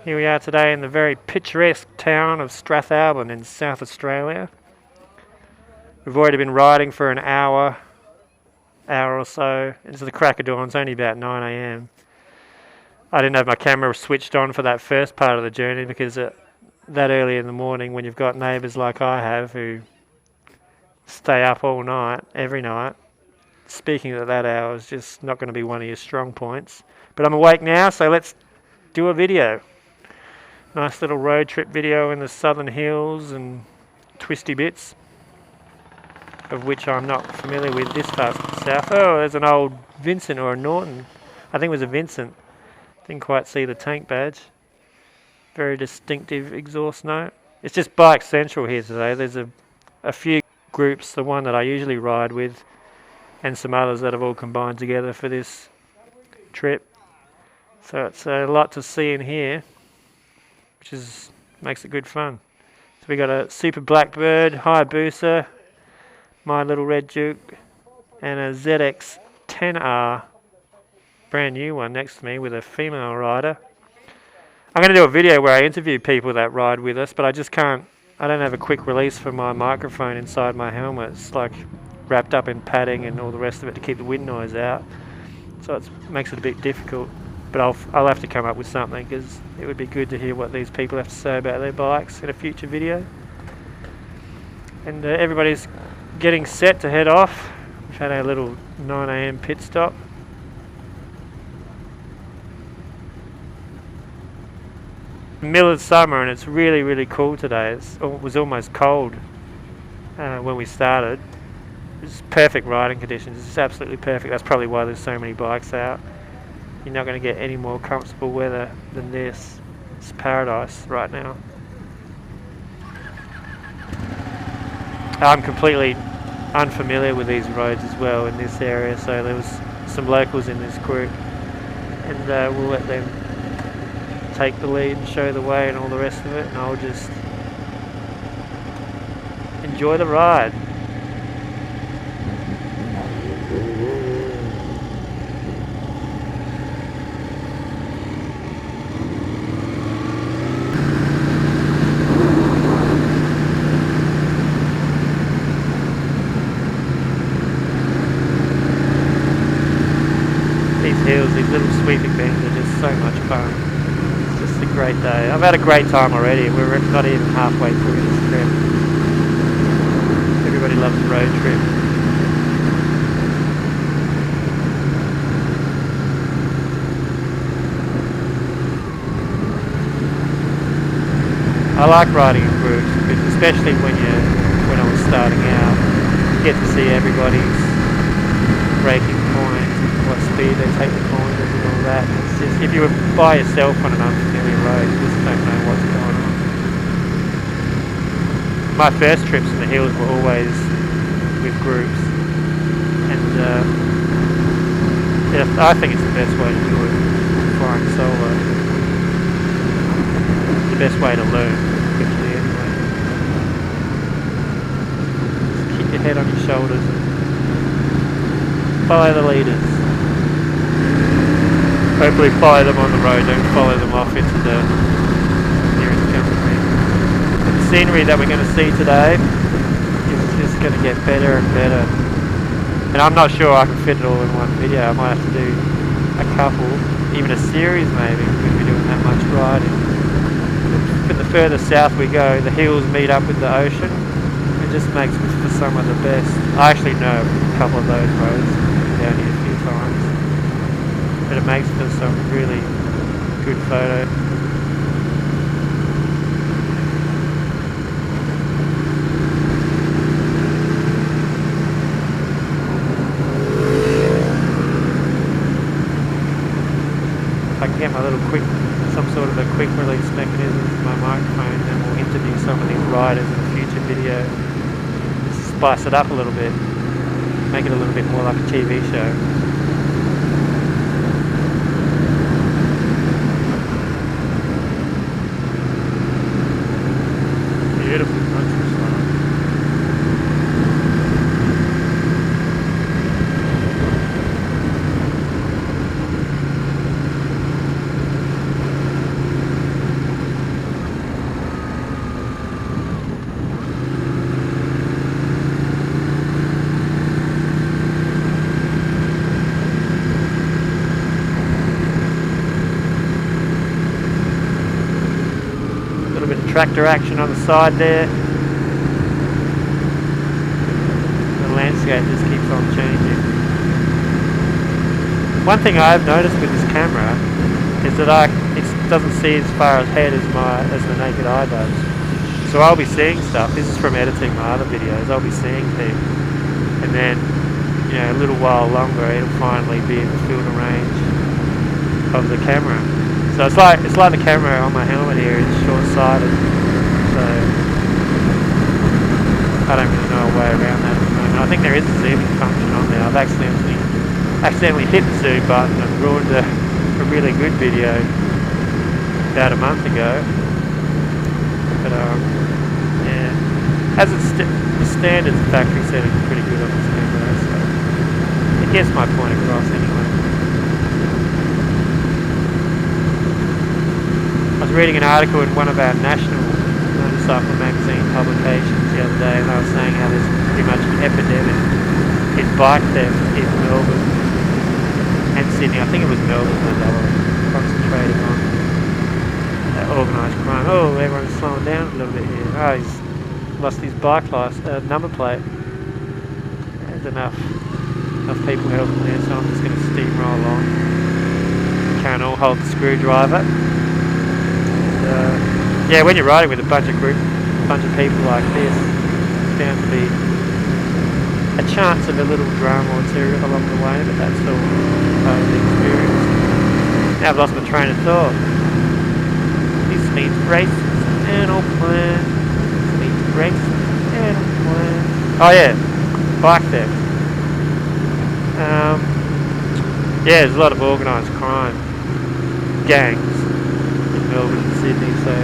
Here we are today in the very picturesque town of Strathalbyn in South Australia. We've already been riding for an hour or so into the crack of dawn. It's only about 9 a.m. I didn't have my camera switched on for that first part of the journey because that early in the morning, when you've got neighbours like I have who stay up all night, every night, speaking at that hour is just not going to be one of your strong points. But I'm awake now, so let's do a video. Nice little road trip video in the southern hills and twisty bits, of which I'm not familiar with this far south. Oh, there's an old Vincent or a Norton. I think it was a Vincent. Didn't quite see the tank badge. Very distinctive exhaust note. It's just bike central here today. There's a few groups, the one that I usually ride with, and some others that have all combined together for this trip. So it's a lot to see in here, which makes it good fun. So we got a Super Blackbird, Hayabusa, my little Red Duke, and a ZX 10R, brand new one next to me with a female rider. I'm going to do a video where I interview people that ride with us, but I don't have a quick release for my microphone inside my helmet. It's like wrapped up in padding and all the rest of it to keep the wind noise out. So it makes it a bit difficult. But I'll have to come up with something because it would be good to hear what these people have to say about their bikes in a future video. And everybody's getting set to head off. We've had our little 9 a.m. pit stop. Middle of summer and it's really, really cool today. It was almost cold when we started. It's perfect riding conditions. It's absolutely perfect. That's probably why there's so many bikes out. You're not going to get any more comfortable weather than this. It's paradise right now. I'm completely unfamiliar with these roads as well in this area, so there was some locals in this group, and we'll let them take the lead and show the way and all the rest of it, and I'll just enjoy the ride. These little sweeping bends are just so much fun. It's just a great day. I've had a great time already. We're not even halfway through this trip. Everybody loves a road trip. I like riding in groups, especially when I was starting out. You get to see everybody's braking point, what speed they take the corners and all that. It's just, if you were by yourself on an unfamiliar road, you just don't know what's going on. My first trips in the hills were always with groups, and I think it's the best way to do it, flying solo. The best way to learn, quickly anyway. Just keep your head on your shoulders and follow the leaders. Hopefully follow them on the road, don't follow them off into the nearest country. The scenery that we're going to see today is just going to get better and better. And I'm not sure I can fit it all in one video. I might have to do a couple, even a series maybe, when we're doing that much riding. But the further south we go, the hills meet up with the ocean. It just makes for some of the best. I actually know a couple of those roads down here a few times. But it makes for some really good photos. If I can get some sort of a quick release mechanism for my microphone, then we'll interview some of these riders in a future video. Just spice it up a little bit, make it a little bit more like a TV show. Beautiful countryside. tractor action on the side there. The landscape just keeps on changing. One thing I've noticed with this camera is that it doesn't see as far ahead as the naked eye does. So I'll be seeing stuff. This is from editing my other videos. I'll be seeing things, and then a little while longer, it'll finally be in the field of range of the camera. So it's like the camera on my helmet here is short-sighted. So I don't really know a way around that at the moment. I think there is a zooming function on there. I've accidentally hit the zoom button and ruined a really good video about a month ago. But yeah, as the standard factory setting is pretty good on this camera, so it gets my point across anyway. I was reading an article in one of our national motorcycle magazine publications the other day, and they were saying how there's pretty much an epidemic in bike theft in Melbourne and Sydney. I think it was Melbourne that they were concentrating on organised crime. Oh, everyone's slowing down a little bit here. Oh, he's lost his bike number plate. There's enough people helping there, so I'm just going to steamroll on. Can't all hold the screwdriver. Yeah, when you're riding with a bunch of people like this, it's bound to be a chance of a little drama or two along the way, but that's all part of the experience. Now I've lost my train of thought. This means races and all plan. This means races and all plan. Oh yeah, bike theft. Yeah, there's a lot of organised crime gangs in Melbourne and Sydney, so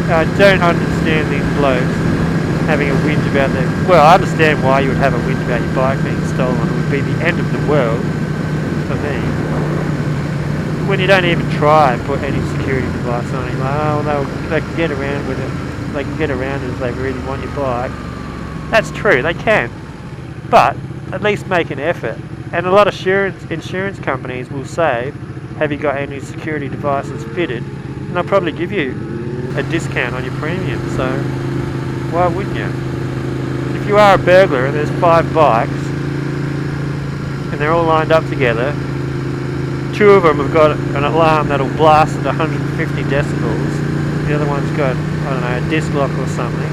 I don't understand these blokes having a whinge about their... Well, I understand why you would have a whinge about your bike being stolen. It would be the end of the world for me. When you don't even try and put any security device on it, like, oh, they can get around with it. They can get around it if they really want your bike. That's true, they can. But at least make an effort. And a lot of insurance companies will say, have you got any security devices fitted? And they'll probably give you a discount on your premium, so why wouldn't you? If you are a burglar and there's 5 bikes and they're all lined up together, 2 of them have got an alarm that'll blast at 150 decibels, the other one's got, I don't know, a disc lock or something,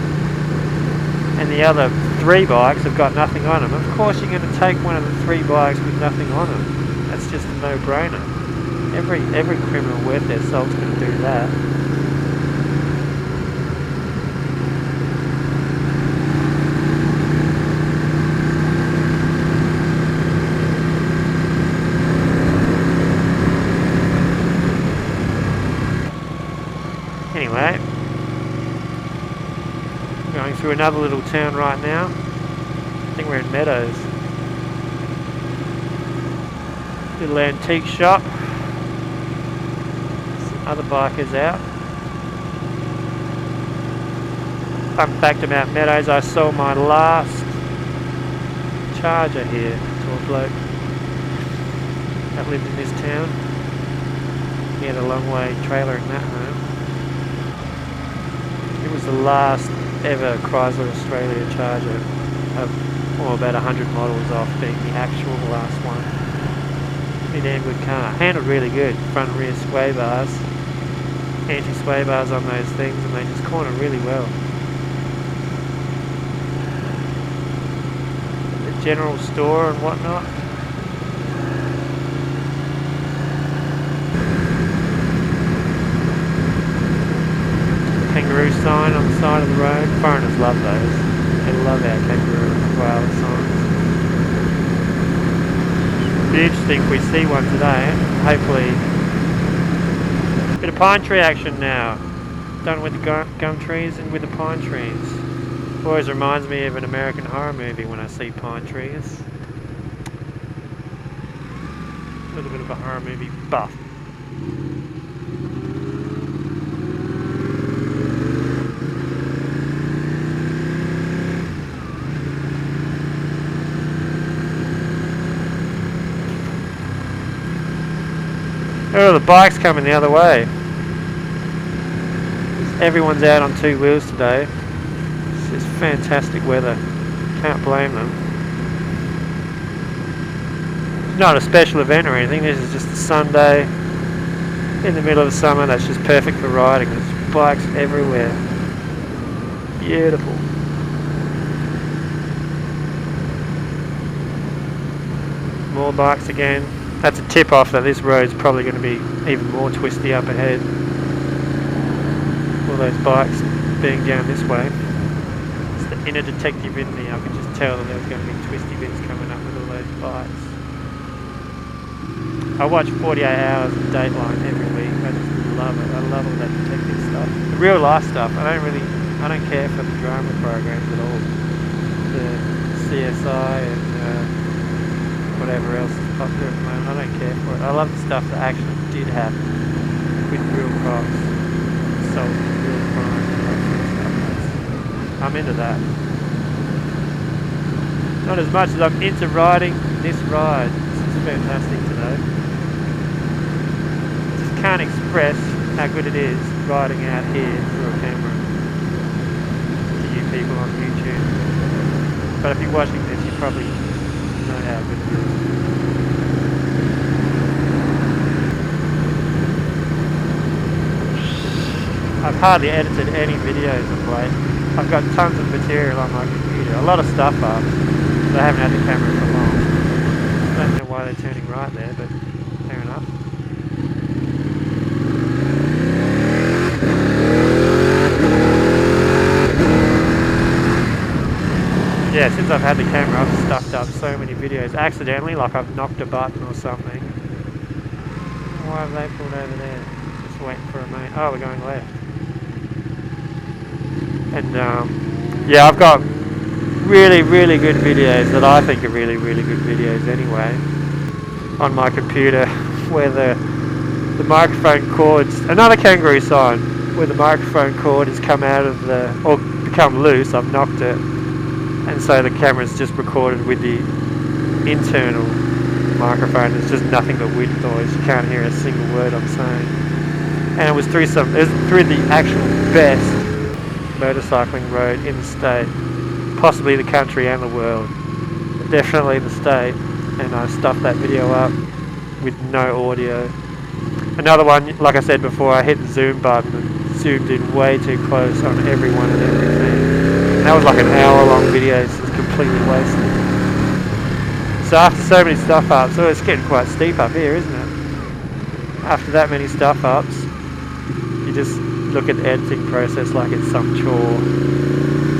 and the other 3 bikes have got nothing on them, of course you're going to take one of the 3 bikes with nothing on them. That's just a no-brainer. Every criminal worth their salt's going to do that. Anyway, going through another little town right now. I think we're in Meadows. Little antique shop. Some other bikers out. Fun fact about Meadows, I sold my last Charger here to a bloke that lived in this town. He had a long way trailering that home. It was the last ever Chrysler Australia Charger, about 100 models off being the actual last one. Pretty damn good car. Handled really good. Front and rear sway bars. Anti-sway bars on those things, and they just corner really well. The general store and whatnot. Kangaroo sign on the side of the road. Foreigners love those. They love our kangaroo and koala signs. It'll be interesting if we see one today. Hopefully. Bit of pine tree action now. Done with the gum trees and with the pine trees. Always reminds me of an American horror movie when I see pine trees. A little bit of a horror movie buff. Oh, the bike's coming the other way. Everyone's out on two wheels today. It's just fantastic weather. Can't blame them. It's not a special event or anything. This is just a Sunday in the middle of the summer. That's just perfect for riding. There's bikes everywhere. Beautiful. More bikes again. That's a tip off that this road's probably going to be even more twisty up ahead. All those bikes being down this way. It's the inner detective in me. I could just tell that there was going to be twisty bits coming up with all those bikes. I watch 48 Hours of Dateline every week. I just love it. I love all that detective stuff. The real life stuff. I don't care for the drama programs at all. The CSI and whatever else is popular at the moment. I don't care for it. I love the stuff that actually did happen with real cops, solving real crime and all that sort of stuff. I'm into that. Not as much as I'm into riding this ride. This is fantastic today. Just can't express how good it is riding out here through a camera to you people on YouTube. But if you're watching this, you probably know how good it is. I've hardly edited any videos of late. I've got tons of material on my computer, a lot of stuff up, but I haven't had the camera for long. I don't know why they're turning right there, but fair enough. Yeah, since I've had the camera, I've stuffed up so many videos accidentally, like I've knocked a button or something. Why have they pulled over there? Just waiting for a main. Oh, we're going left. And yeah, I've got really, really good videos that I think are really, really good videos anyway on my computer, where the microphone cords, another kangaroo sign, where the microphone cord has come out of the, or become loose. I've knocked it, and so the camera's just recorded with the internal microphone. It's just nothing but wind noise. You can't hear a single word I'm saying. And it was through the actual best motorcycling road in the state, possibly the country and the world, but definitely the state. And I stuffed that video up with no audio. Another one, like I said before, I hit the zoom button and zoomed in way too close on everyone and everything. And that was like an hour-long video, so it's completely wasted. So after so many stuff ups, so it's getting quite steep up here, isn't it? After that many stuff ups, you just look at the editing process like it's some chore.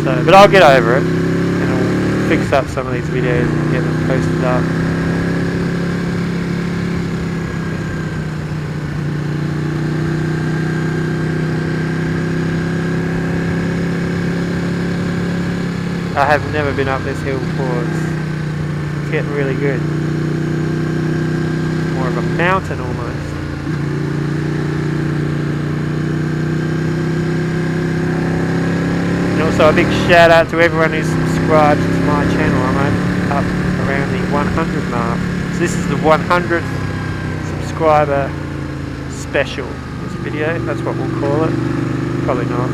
So, but I'll get over it, and I'll fix up some of these videos and get them posted up. I have never been up this hill before. It's getting really good. More of a mountain almost. Also a big shout out to everyone who's subscribed to my channel. I'm up around the 100 mark. So this is the 100th subscriber special. This video, that's what we'll call it. Probably not,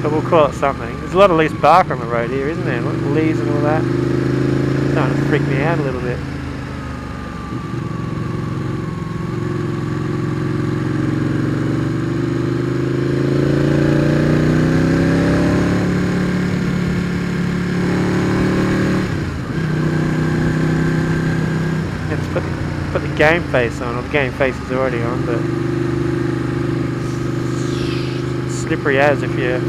but we'll call it something. There's a lot of loose bark on the road here, isn't there? Leaves and all that. It's starting to freak me out a little bit. Put the game face on, or the game face is already on, but it's slippery as if you're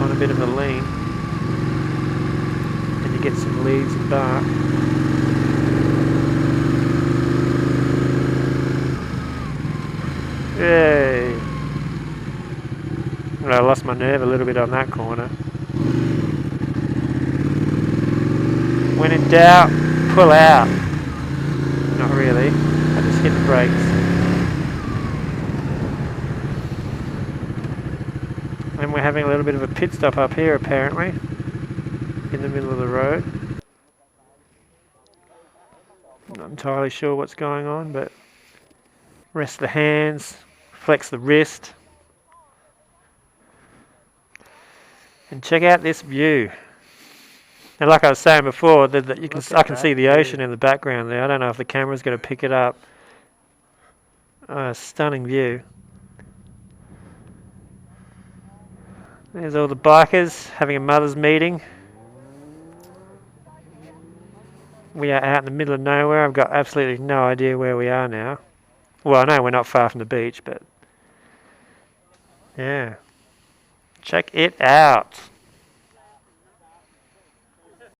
on a bit of a lean and you get some leaves and bark. Yay! Well, I lost my nerve a little bit on that corner. When in doubt, pull out. Not really, I just hit the brakes. And we're having a little bit of a pit stop up here apparently, in the middle of the road. I'm not entirely sure what's going on, but Rest the hands, flex the wrist. And check out this view. And like I was saying before, I can see the ocean in the background there. I don't know if the camera's going to pick it up. Stunning view. There's all the bikers having a mother's meeting. We are out in the middle of nowhere. I've got absolutely no idea where we are now. Well, I know we're not far from the beach, but yeah. Check it out.